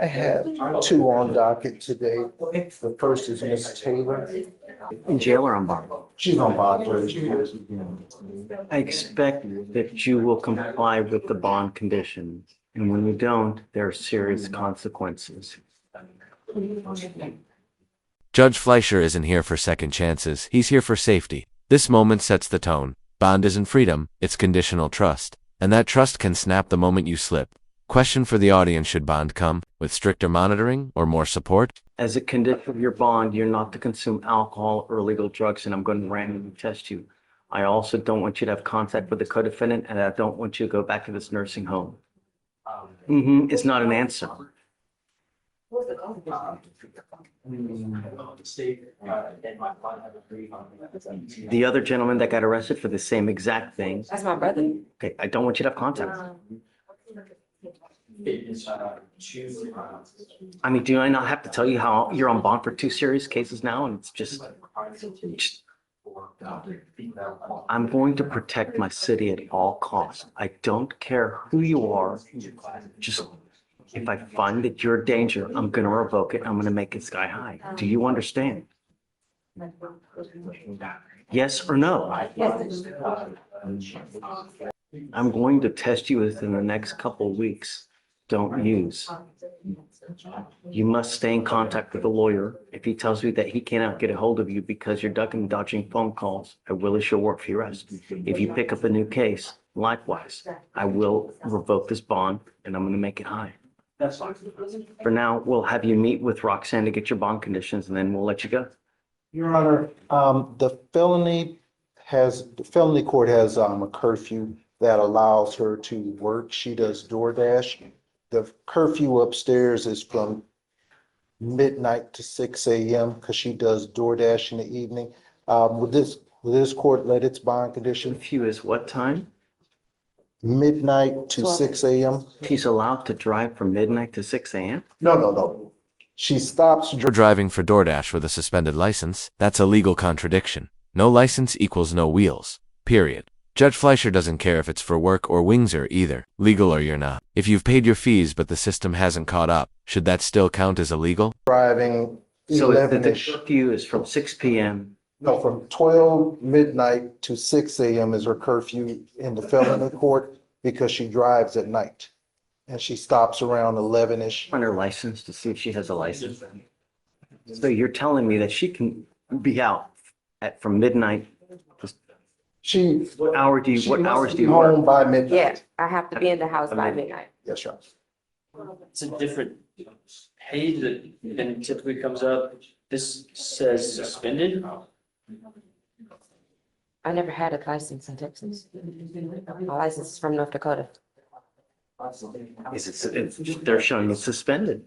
I have two on docket today. The first is Miss Taylor. In jail or on bond? She's on bond, Judge. I expect that you will comply with the bond conditions. And when you don't, there are serious consequences. Judge Fleischer isn't here for second chances. He's here for safety. This moment sets the tone. Bond isn't freedom, it's conditional trust. And that trust can snap the moment you slip. Question for the audience: should bond come with stricter monitoring or more support? As a condition of your bond, you're not to consume alcohol or illegal drugs, and I'm going to randomly test you. I also don't want you to have contact with the co-defendant, and I don't want you to go back to this nursing home. It's not an answer. The other gentleman that got arrested for the same exact thing. That's my brother. Okay, I don't want you to have contact. I mean, do I not have to tell you how you're on bond for two serious cases now? And it's just I'm going to protect my city at all costs. I don't care who you are. Just if I find that you're a danger, I'm going to revoke it. I'm going to make it sky high. Do you understand? Yes or no? I'm going to test you within the next couple of weeks. Don't use. You must stay in contact with a lawyer. If he tells me that he cannot get a hold of you because you're ducking and dodging phone calls, I will issue a warrant for your arrest. If you pick up a new case, likewise, I will revoke this bond and I'm going to make it high. For now, we'll have you meet with Roxanne to get your bond conditions and then we'll let you go. Your Honor, the felony court has a curfew that allows her to work. She does DoorDash. The curfew upstairs is from midnight to 6 a.m. because she does DoorDash in the evening. Would this court let its bond condition Curfew is what time? midnight to 6 a.m.? He's allowed to drive from midnight to 6 a.m.? No. She stops. You're driving for DoorDash with a suspended license. That's a legal contradiction. No license equals no wheels. Period. Judge Fleischer doesn't care if it's for work or Wingser either, legal or you're not. If you've paid your fees but the system hasn't caught up, should that still count as illegal? Driving So the 11-ish. curfew is from 6 p.m. No, from 12 midnight to 6 a.m. is her curfew in the felony court because she drives at night. And she stops around 11-ish. on her license to see if she has a license. So you're telling me that she can be out from midnight? What hours do you work? Home by midnight. Yeah, I have to be in the house by midnight. Yes, Your Honor. It's a different page that then typically comes up. This says suspended. I never had a license in Texas. My license is from North Dakota. They're showing it's suspended.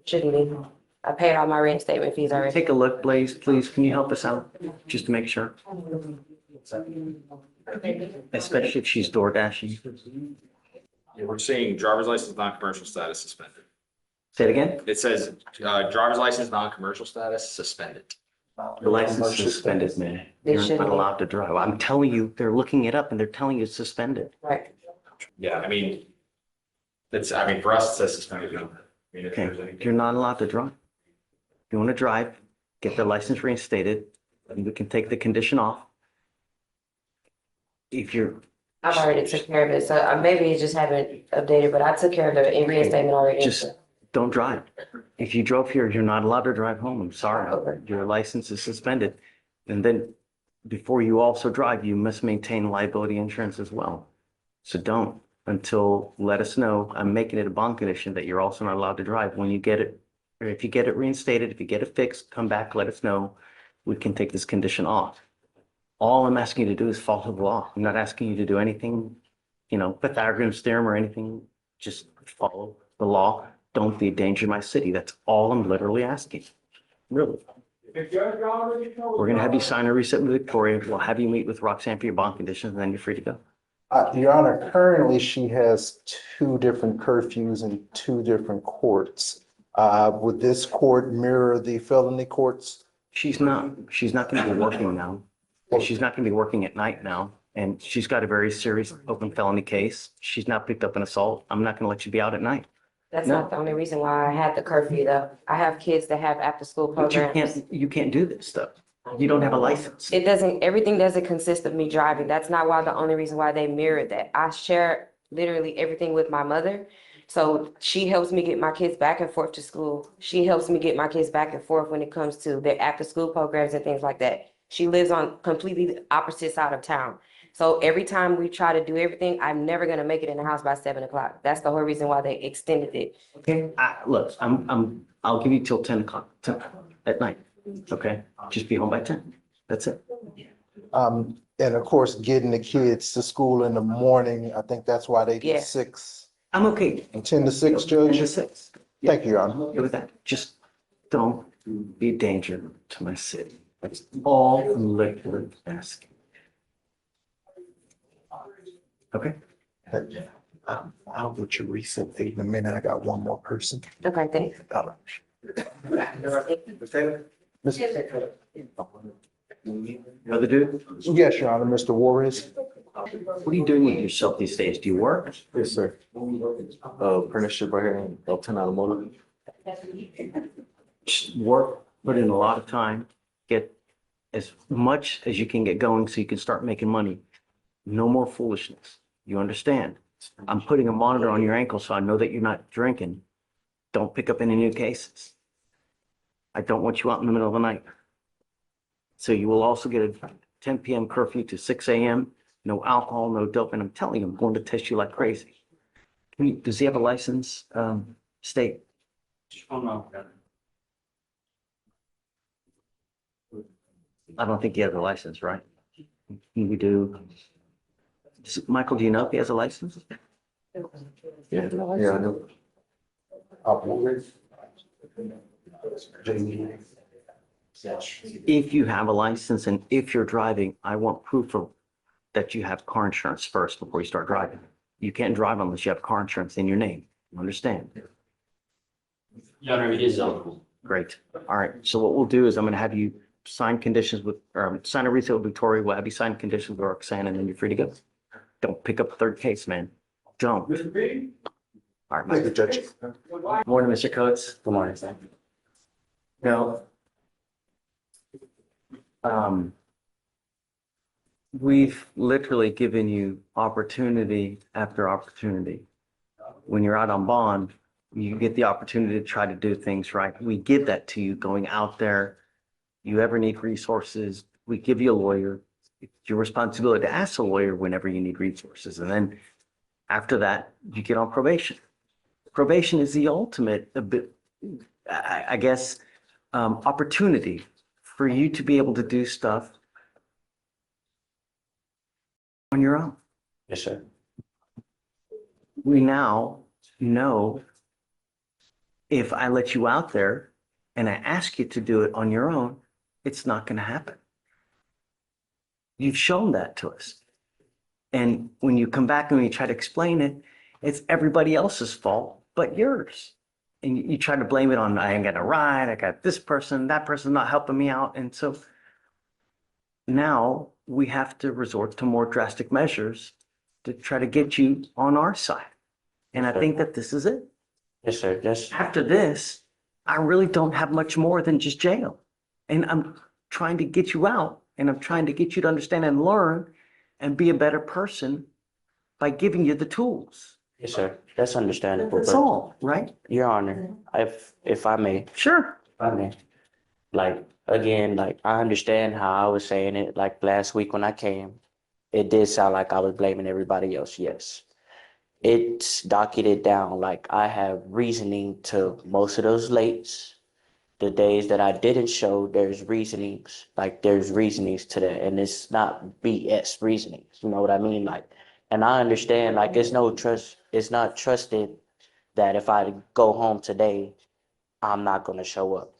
Shouldn't be. I paid all my reinstatement fees already. Take a look, Blaze, please. Can you help us out? Just to make sure. Especially if she's door dashing. Yeah, we're seeing driver's license, non-commercial status suspended. Say it again? It says, driver's license, non-commercial status suspended. The license is suspended, man. They You're shouldn't not be. allowed to drive. I'm telling you, they're looking it up and they're telling you it's suspended. Right. Yeah, I mean, for us, it says suspended. I mean, if there's Okay, any. you're not allowed to drive. If you want to drive, get the license reinstated, and we can take the condition off. If you're, I've already took care of it, so maybe you just haven't updated, but I took care of the reinstatement already. just don't drive. If you drove here, you're not allowed to drive home. I'm sorry. Okay. Your license is suspended. And then before you also drive, you must maintain liability insurance as well. So don't until let us know. I'm making it a bond condition that you're also not allowed to drive when you get it. Or if you get it reinstated, if you get it fixed, come back, let us know. We can take this condition off. All I'm asking you to do is follow the law. I'm not asking you to do anything, Pythagorean theorem or anything. Just follow the law. Don't be a danger to my city. That's all I'm literally asking. Really. We're going to have you sign a receipt with Victoria. We'll have you meet with Roxanne for your bond conditions, and then you're free to go. Your Honor, currently she has two different curfews in two different courts. Would this court mirror the felony courts? She's not going to be working now. She's not going to be working at night now. And she's got a very serious open felony case. She's not picked up an assault. I'm not going to let you be out at night. That's No. not the only reason why I had the curfew though. I have kids that have after-school But programs. you can't do this stuff. You don't have a license. Everything doesn't consist of me driving. That's not why, the only reason why they mirrored that. I share literally everything with my mother. So she helps me get my kids back and forth to school. She helps me get my kids back and forth when it comes to their after-school programs and things like that. She lives on completely the opposite side of town. So every time we try to do everything, I'm never gonna make it in the house by 7 o'clock. That's the whole reason why they extended it. Okay, look, I'll give you till 10 o'clock, 10 at night, okay? Just be home by 10. That's it. And of course, getting the kids to school in the morning, I think that's why they Yeah. did 6 I'm okay. and 10 to 6, 10 to Judge. 6. Thank you, Your I'm Honor. okay with that. Just don't be a danger to my city. That's all I'm literally asking. Okay? I'll get your recent date in a minute. I got one more person. Okay, thanks. The other dude, Yes, Your Honor, Mr. Warris. what are you doing with yourself these days? Do you work? Yes, sir. Apprenticeship right here in Elton Automotive. Just work, put in a lot of time, get as much as you can get going so you can start making money. No more foolishness. You understand? I'm putting a monitor on your ankle so I know that you're not drinking. Don't pick up any new cases. I don't want you out in the middle of the night. So you will also get a 10 p.m. curfew to 6 a.m. No alcohol, no dope. And I'm telling you, I'm going to test you like crazy. Does he have a license, state? Oh, no. I don't think he has a license, right? We do. Michael, do you know if he has a license? Yeah, I know. If you have a license and if you're driving, I want proof of that you have car insurance first before you start driving. You can't drive unless you have car insurance in your name. You understand? Your Honor, it is eligible. Great. All right. So what we'll do is I'm going to have you sign conditions with, or sign a receipt with Victoria. We'll have you sign conditions with Roxanne and then you're free to go. Don't pick up a third case, man. Don't. All right, Thank you, Mike. Judge. Morning, Mr. Coates. Good morning, sir. No. We've literally given you opportunity after opportunity. When you're out on bond, you get the opportunity to try to do things right. We give that to you going out there. You ever need resources, we give you a lawyer. It's your responsibility to ask a lawyer whenever you need resources. And then after that, you get on probation. Probation is the ultimate, I guess, opportunity for you to be able to do stuff on your own. Yes, sir. We now know if I let you out there and I ask you to do it on your own, it's not going to happen. You've shown that to us. And when you come back and you try to explain it, it's everybody else's fault but yours. And you try to blame it on, I ain't got a ride, I got this person, that person's not helping me out. And so now we have to resort to more drastic measures to try to get you on our side. And I think that this is it. Yes, sir. Yes. After this, I really don't have much more than just jail. And I'm trying to get you out and I'm trying to get you to understand and learn and be a better person by giving you the tools. Yes, sir. That's understandable. That's but all, right? Your Honor, if I may, Sure. like, again, like, I understand how I was saying it, like, last week when I came, it did sound like I was blaming everybody else, yes. It's docketed down, like, I have reasoning to most of those lates. The days that I didn't show, there's reasonings, like, there's reasonings to that, and it's not BS reasonings, you know what I mean? Like, and I understand, like, it's not trusted that if I go home today, I'm not gonna show up.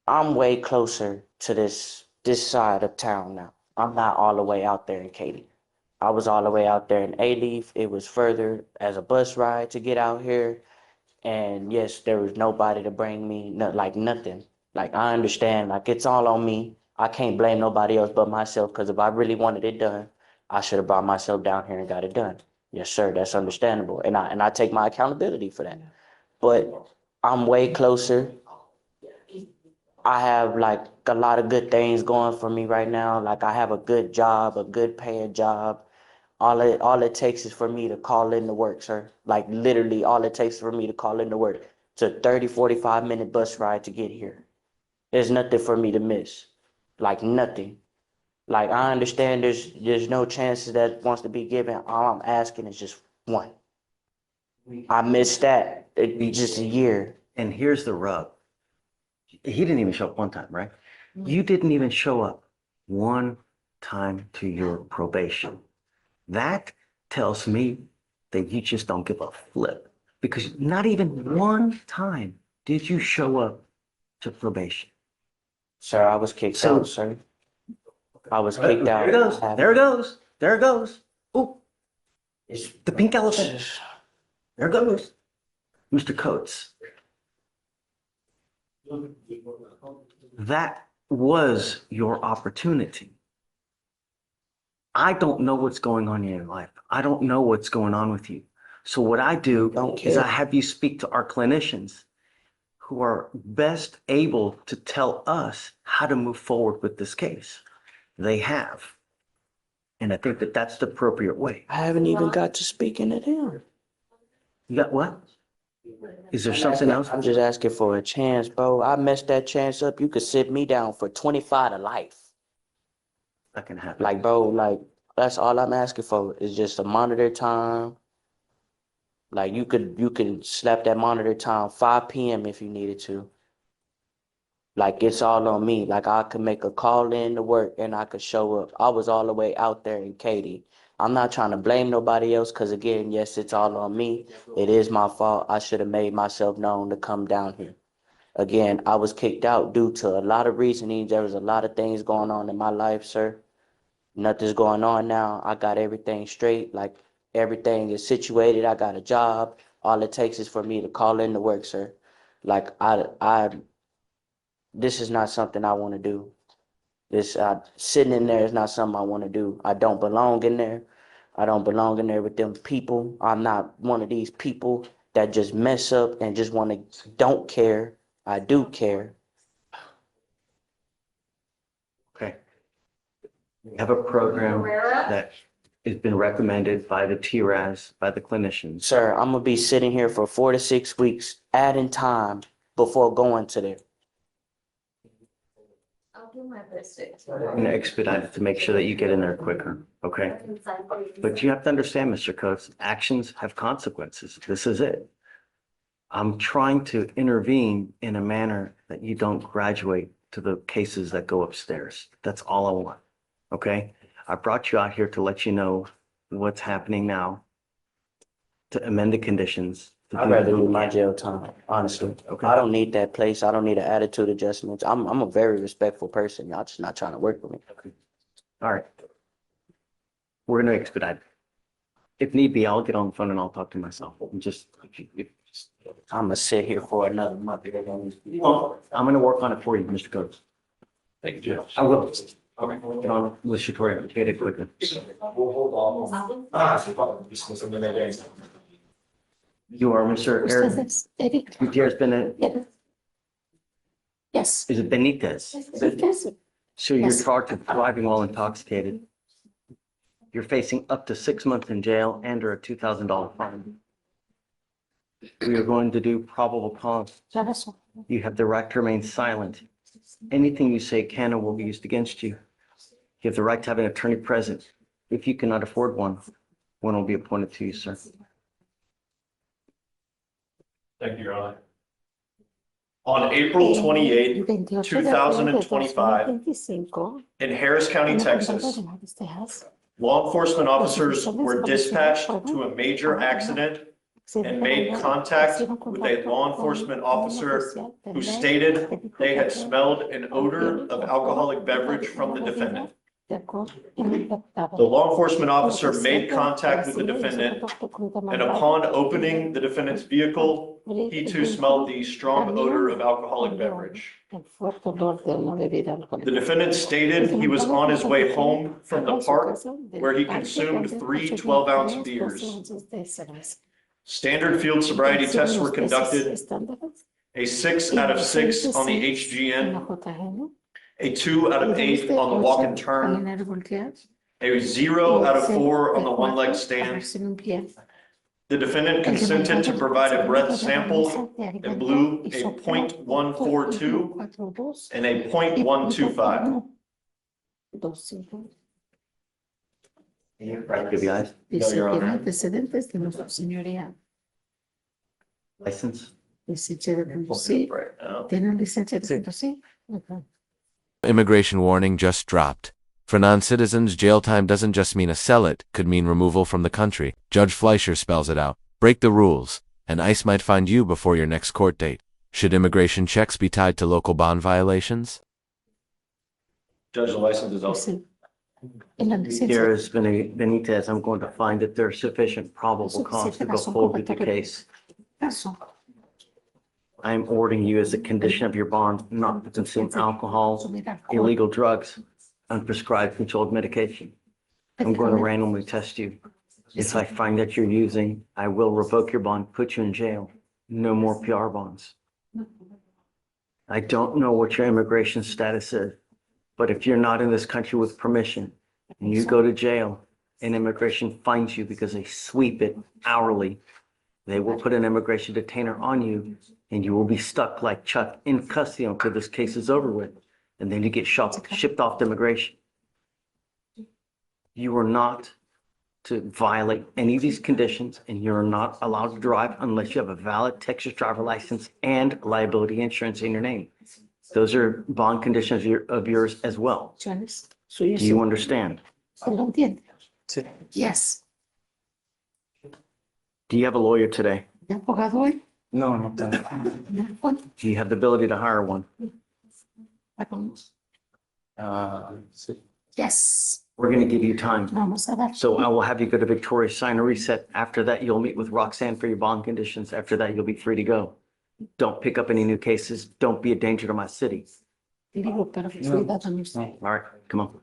I'm way closer to this side of town now. I'm not all the way out there in Katy. I was all the way out there in A-Leaf. It was further as a bus ride to get out here. And yes, there was nobody to bring me, like nothing. Like, I understand, like, it's all on me. I can't blame nobody else but myself, because if I really wanted it done, I should have brought myself down here and got it done. Yes, sir, that's understandable. And I take my accountability for that. But I'm way closer. I have like a lot of good things going for me right now. Like I have a good job, a good paying job. All it takes is for me to call in to work, sir. Like literally all it takes for me to call in to work. It's a 30, 45 minute bus ride to get here. There's nothing for me to miss. Like nothing. Like I understand there's no chances that wants to be given. All I'm asking is just one. I missed that. Just a year. And here's the rub. He didn't even show up one time, right? You didn't even show up one time to your probation. That tells me that you just don't give a flip, because not even one time did you show up to probation. Sir, I was kicked So- out, sir. I was kicked out. There it goes. There it goes. There it goes. Oh, It's the pink elephant. There it goes. Mr. Coates. That was your opportunity. I don't know what's going on in your life. I don't know what's going on with you. So what I do Don't is care. I have you speak to our clinicians who are best able to tell us how to move forward with this case. They have. And I think that that's the appropriate way. I haven't even got to speaking to them. You got what? Is there something else? I'm just asking for a chance, bro. I messed that chance up. You could sit me down for 25 to life. That can happen. Like, bro, like that's all I'm asking for is just a monitor time. Like you can slap that monitor time 5 p.m. if you needed to. Like it's all on me. Like I could make a call in to work and I could show up. I was all the way out there in Katy. I'm not trying to blame nobody else because again, yes, it's all on me. It is my fault. I should have made myself known to come down here. Again, I was kicked out due to a lot of reasonings. There was a lot of things going on in my life, sir. Nothing's going on now. I got everything straight. Like everything is situated. I got a job. All it takes is for me to call in to work, sir. Like this is not something I want to do. This sitting in there is not something I want to do. I don't belong in there. I don't belong in there with them people. I'm not one of these people that just mess up and just want to don't care. I do care. Okay. We have a program that has been recommended by the TRAS, by the clinicians. Sir, I'm gonna be sitting here for 4 to 6 weeks, adding time before going to there. I'll do my best. We're going to expedite it to make sure that you get in there quicker, okay? But you have to understand, Mr. Coates, actions have consequences. This is it. I'm trying to intervene in a manner that you don't graduate to the cases that go upstairs. That's all I want, okay? I brought you out here to let you know what's happening now, to amend the conditions. I'd rather do my jail time, honestly. Okay. I don't need that place. I don't need an attitude adjustments. I'm a very respectful person. Y'all just not trying to work with me. All right. We're going to expedite it. If need be, I'll get on the phone and I'll talk to myself. I'm gonna sit here for another month. I'm going to work on it for you, Mr. Coates. Thank you, Judge. I will. Okay. Get on with Shatoria. Get it quicker. You are Mr. Eric Ustedes, Eric, Gutierrez Benitez. yes. Is it Benitez? Yes. So you're Yes. charged with driving while intoxicated. You're facing up to 6 months in jail and or a $2,000 fine. We are going to do probable cause. Ya ves. You have the right to remain silent. Anything you say can or will be used against you. You have the right to have an attorney present. If you cannot afford one will be appointed to you, sir. Thank you, Your Honor. On April 28, 2025, in Harris County, Texas, law enforcement officers were dispatched to a major accident and made contact with a law enforcement officer who stated they had smelled an odor of alcoholic beverage from the defendant. The law enforcement officer made contact with the defendant, and upon opening the defendant's vehicle, he too smelled the strong odor of alcoholic beverage. The defendant stated he was on his way home from the park where he consumed three 12-ounce beers. Standard field sobriety tests were conducted, a 6 out of 6 on the HGN, a 2 out of 8 on the walk and turn, a 0 out of 4 on the one-leg stand. The defendant consented to provide a breath sample and blew a .142 and a .125. Right, give you eyes. Dice Your tiene Honor. antecedentes de nuestra señoría. License? Licencia de conducir. Right now. ¿Tienen licencia de conducir? Ujú. Immigration warning just dropped. For non-citizens, jail time doesn't just mean a cell, it could mean removal from the country. Judge Fleischer spells it out. Break the rules, and ICE might find you before your next court date. Should immigration checks be tied to local bond violations? Judge, the license is open. Sí. En la licencia. Here is Benitez. I'm going to find that there's sufficient probable cause to go forward with your case. Caso. I'm ordering you as a condition of your bond not to consume alcohol, illegal drugs, unprescribed controlled medication. I'm going to randomly test you. If I find that you're using, I will revoke your bond, put you in jail. No more PR bonds. I don't know what your immigration status is, but if you're not in this country with permission and you go to jail and immigration finds you because they sweep it hourly, they will put an immigration detainer on you and you will be stuck like Chuck in custody until this case is over with. And then you get shipped off to immigration. You are not to violate any of these conditions, and you're not allowed to drive unless you have a valid Texas driver license and liability insurance in your name. Those are bond conditions of yours as well. Do you understand? ¿Lo entiende? Yes. Do you have a lawyer today? ¿De abogado hoy? No, no. No. Do you have the ability to hire one? Vamos. Sí. Yes. We're going to give you time. Vamos a dar. So I will have you go to Victoria, sign a reset. After that, you'll meet with Roxanne for your bond conditions. After that, you'll be free to go. Don't pick up any new cases. Don't be a danger to my city. Digo, pero cuidado, All right, come on.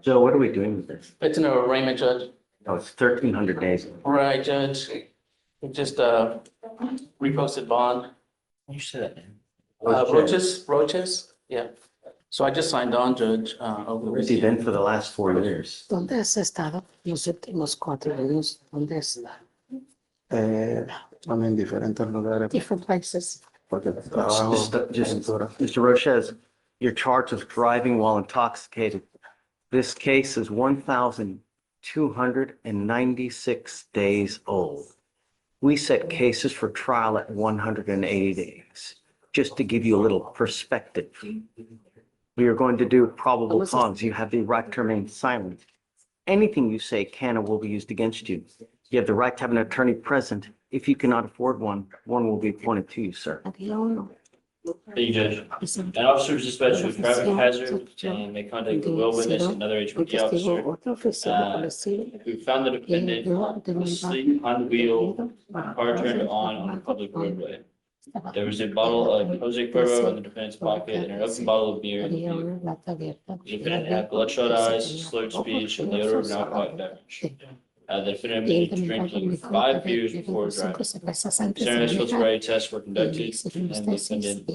Joe, what are we doing with this? It's an arraignment, Judge. Oh, it's 1,300 days. Right, Judge. We just reposted bond. You said that. Roaches, yeah. So I just signed on, Judge, over the Where's he weekend. been for the last 4 years? ¿Dónde has estado los últimos 4 años? ¿Dónde has estado? Son en diferentes lugares Different places. porque trabajo Just, pintura. Mr. Rochez, you're charged with driving while intoxicated. This case is 1,296 days old. We set cases for trial at 180 days, just to give you a little perspective. We are going to do probable cause. You have the right to remain silent. Anything you say can and will be used against you. You have the right to have an attorney present. If you cannot afford one, one will be appointed to you, sir. Había uno. Thank you, Judge. Es el An officer is dispatched with private hazard and may contact a will witness, another HPD officer, otro oficial de policía. who found the defendant asleep on the wheel, car turned on a public roadway. There was a bottle of Jose Cuervo in the defendant's pocket and an open bottle of beer in the Había view. una lata abierta. The defendant had bloodshot eyes, slurred speech, and the odor of an alcoholic beverage. The defendant admitted drinking 5 beers before driving. Serious field sobriety tests were conducted, and the defendant,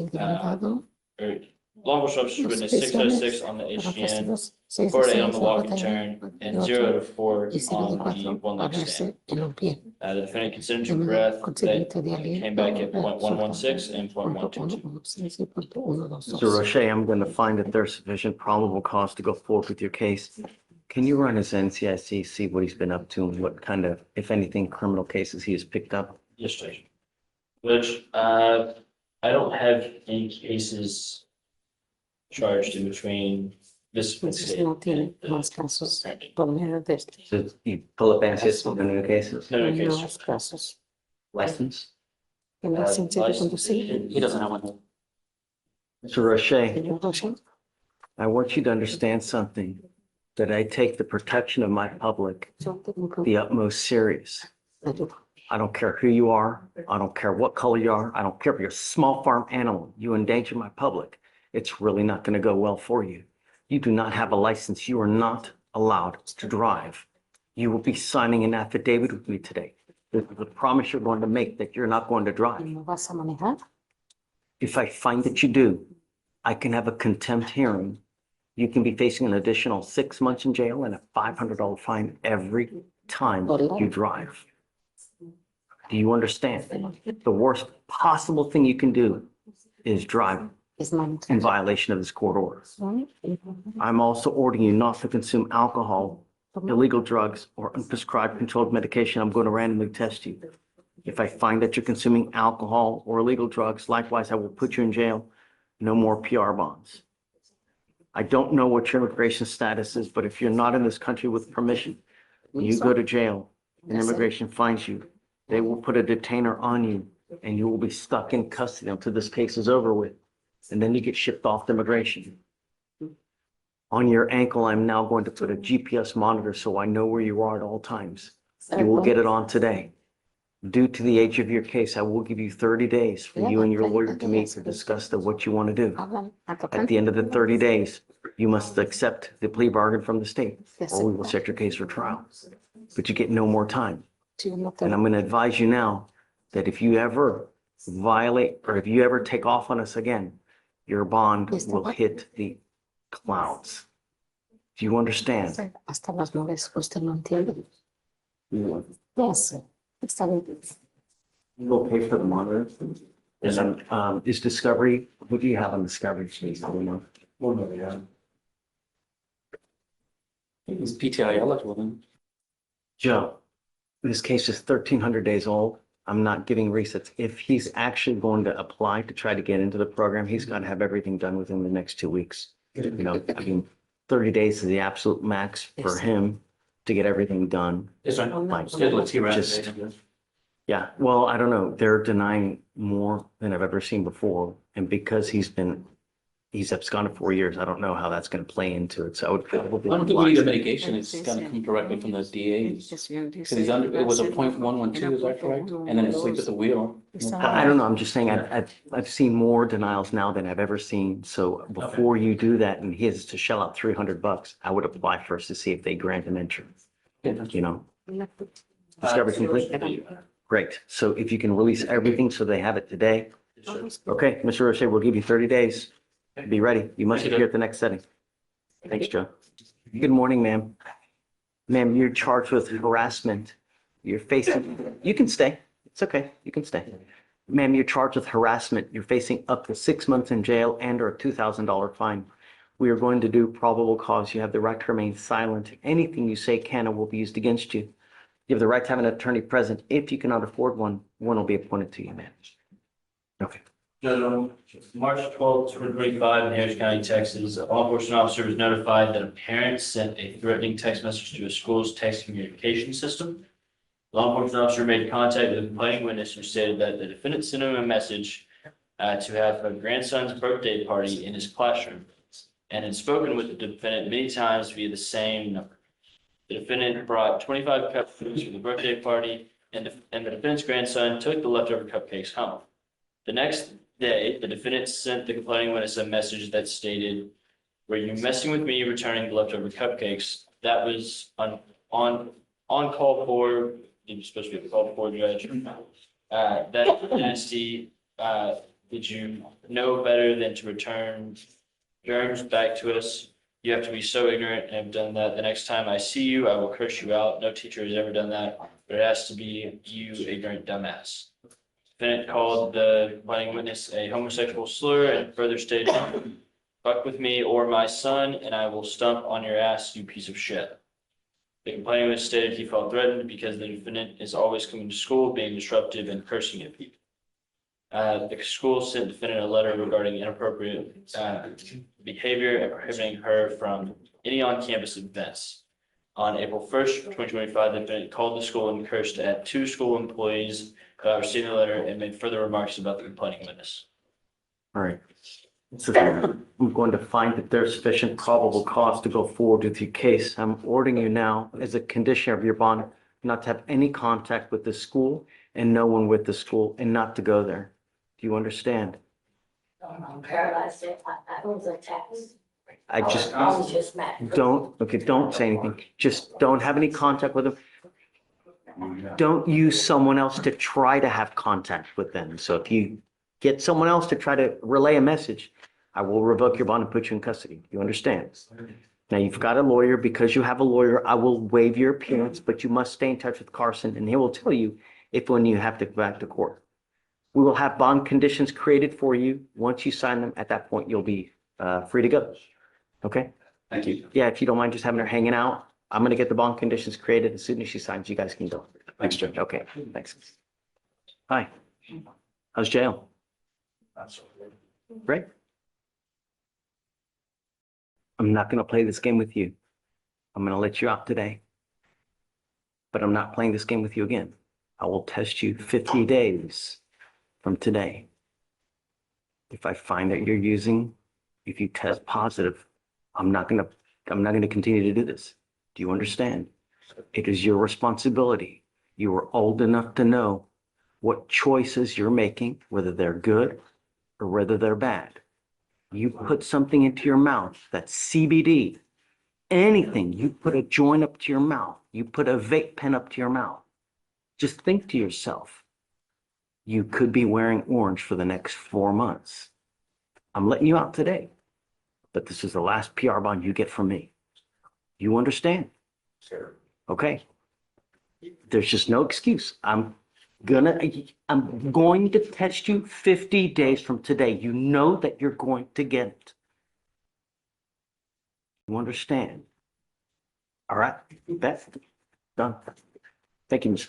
law enforcement officers witnessed 6 out of 6 on the HGN, 4 out of 8 on the walk and turn, and 0 out of 4 on the one-leg stand. The defendant consented to breath that came back at .116 and .122. Mr. Roche, I'm going to find that there's sufficient probable cause to go forward with your case. Can you run his NCIC, see what he's been up to and what kind of, if anything, criminal cases he has picked up? Yes, Judge. Judge, I don't have any cases charged in between this. Entonces no tiene más casos por medio de este. So you pull up NCIC, no new cases, No, no No case. más casos. license? En la licencia de conducir. He doesn't have one. Mr. Roche, Señor Rocha, I want you to understand something. that I take the protection of my public the utmost serious. I don't care who you are. I don't care what color you are. I don't care if you're a small farm animal. You endanger my public. It's really not going to go well for you. You do not have a license. You are not allowed to drive. You will be signing an affidavit with me today. This is a promise you're going to make that you're not going to drive. ¿No vas a manejar? If I find that you do, I can have a contempt hearing. You can be facing an additional 6 months in jail and a $500 fine every time you drive. Do you understand? The worst possible thing you can do is drive in violation of this court order. I'm also ordering you not to consume alcohol, illegal drugs, or unprescribed controlled medication. I'm going to randomly test you. If I find that you're consuming alcohol or illegal drugs, likewise, I will put you in jail. No more PR bonds. I don't know what your immigration status is, but if you're not in this country with permission, when you go to jail and immigration finds you, they will put a detainer on you and you will be stuck in custody until this case is over with. And then you get shipped off to immigration. On your ankle, I'm now going to put a GPS monitor so I know where you are at all times. You will get it on today. Due to the age of your case, I will give you 30 days for you and your lawyer to meet to discuss what you want to do. At the end of the 30 days, you must accept the plea bargain from the state, or we will set your case for trial. But you get no more time. And I'm going to advise you now that if you ever violate or if you ever take off on us again, your bond will hit the clouds. Do you understand? Hasta las nubes, usted no entiende. Yes, está bien. You will pay for the monitor. And then, is Discovery, what do you have on Discovery? Please, I don't know. He's PTI eligible then. Joe, this case is 1,300 days old. I'm not giving resets. If he's actually going to apply to try to get into the program, he's got to have everything done within the next 2 weeks. You know, I mean, 30 days is the absolute max for him to get everything done. Yes, right. Like, Schedule a T-Rat just- today. Yeah, well, I don't know. They're denying more than I've ever seen before. And because he's absconded 4 years, I don't know how that's going to play into it. So I would I probably. don't think we need a mitigation. It's gonna come directly from the DA. Because he's under, it was a .112, is that correct? And then it's asleep at the wheel. I don't know. I'm just saying I've seen more denials now than I've ever seen. So before you do that and he has to shell out $300, I would apply first to see if they grant him entry, you know? Discovery complete? Great. So if you can release everything so they have it today. Okay, Mr. Roche, we'll give you 30 days. Be ready. You must appear at the next setting. Thanks, Joe. Good morning, ma'am. Ma'am, you're charged with harassment. You're facing, you can stay. It's okay. You can stay. Ma'am, you're charged with harassment. You're facing up to 6 months in jail and or a $2,000 fine. We are going to do probable cause. You have the right to remain silent. Anything you say can and will be used against you. You have the right to have an attorney present. If you cannot afford one, one will be appointed to you, ma'am. Okay. Judge, on March 12th, 2025, in Harris County, Texas, a law enforcement officer was notified that a parent sent a threatening text message to a school's text communication system. The law enforcement officer made contact with a complaining witness who stated that the defendant sent him a message to have a grandson's birthday party in his classroom and had spoken with the defendant many times via the same number. The defendant brought 25 cupcakes for the birthday party, and the defendant's grandson took the leftover cupcakes home. The next day, the defendant sent the complaining witness a message that stated, "Were you messing with me returning the leftover cupcakes?" That was on call for, you're supposed to be called for, Judge. That nasty, did you know better than to return germs back to us? You have to be so ignorant and have done that. The next time I see you, I will curse you out. No teacher has ever done that, but it has to be you, ignorant dumbass. Defendant called the complaining witness a homosexual slur and further stated, "Fuck with me or my son, and I will stomp on your ass, you piece of shit." The complaining witness stated he felt threatened because the defendant is always coming to school, being disruptive and cursing at people. The school sent the defendant a letter regarding inappropriate behavior and prohibiting her from any on-campus events. On April 1st, 2025, the defendant called the school and cursed at 2 school employees receiving the letter and made further remarks about the complaining witness. All right. So I'm going to find that there's sufficient probable cause to go forward with your case. I'm ordering you now, as a condition of your bond, not to have any contact with the school and no one with the school and not to go there. Do you understand? I'm paralyzed. I was attacked. I just I was just mad. don't say anything. Just don't have any contact with them. Don't use someone else to try to have contact with them. So if you get someone else to try to relay a message, I will revoke your bond and put you in custody. You understand? Now you've got a lawyer. Because you have a lawyer, I will waive your appearance, but you must stay in touch with Carson and he will tell you if when you have to go back to court. We will have bond conditions created for you. Once you sign them, at that point, you'll be free to go. Okay? Thank you. Yeah, if you don't mind just having her hanging out, I'm gonna get the bond conditions created. As soon as she signs, you guys can go. Thanks, Judge. Okay, thanks. Hi. How's jail? Great. I'm not gonna play this game with you. I'm gonna let you out today. But I'm not playing this game with you again. I will test you 50 days from today. If I find that you're using, if you test positive, I'm not gonna continue to do this. Do you understand? It is your responsibility. You are old enough to know what choices you're making, whether they're good or whether they're bad. You put something into your mouth that's CBD, anything, you put a joint up to your mouth, you put a vape pen up to your mouth. Just think to yourself, you could be wearing orange for the next 4 months. I'm letting you out today, but this is the last PR bond you get from me. You understand? Sure. Okay? There's just no excuse. I'm going to test you 50 days from today. You know that you're going to get it. You understand? All right? Beth? Done. Thank you, Ms.